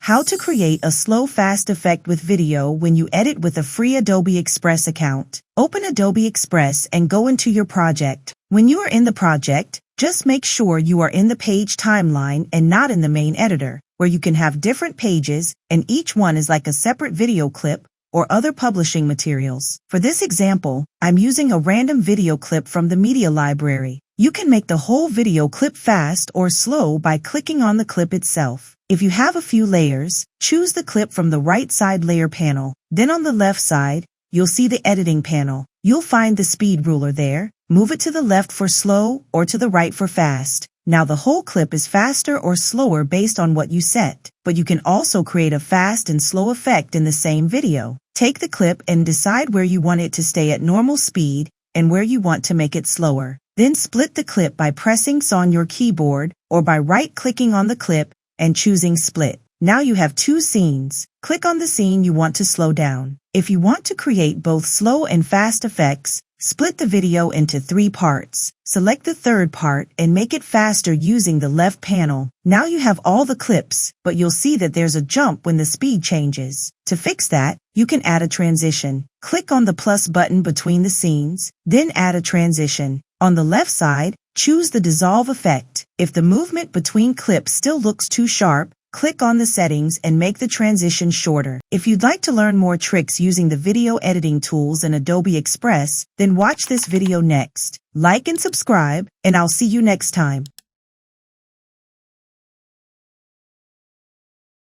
How to create a slow fast effect with video when you edit with a free Adobe Express account. Open Adobe Express and go into your project. When you are in the project, just make sure you are in the page timeline and not in the main editor, where you can have different pages and each one is like a separate video clip or other publishing materials. For this example, I'm using a random video clip from the media library. You can make the whole video clip fast or slow by clicking on the clip itself. If you have a few layers, choose the clip from the right side layer panel. Then on the left side, you'll see the editing panel. You'll find the speed ruler there. Move it to the left for slow or to the right for fast. Now the whole clip is faster or slower based on what you set, but you can also create a fast and slow effect in the same video. Take the clip and decide where you want it to stay at normal speed and where you want to make it slower. Then split the clip by pressing S on your keyboard or by right-clicking on the clip and choosing Split. Now you have two scenes. Click on the scene you want to slow down. If you want to create both slow and fast effects, split the video into 3 parts. Select the third part and make it faster using the left panel. Now you have all the clips, but you'll see that there's a jump when the speed changes. To fix that, you can add a transition. Click on the plus button between the scenes, then add a transition. On the left side, choose the dissolve effect. If the movement between clips still looks too sharp, click on the settings and make the transition shorter. If you'd like to learn more tricks using the video editing tools in Adobe Express, then watch this video next. Like and subscribe, and I'll see you next time.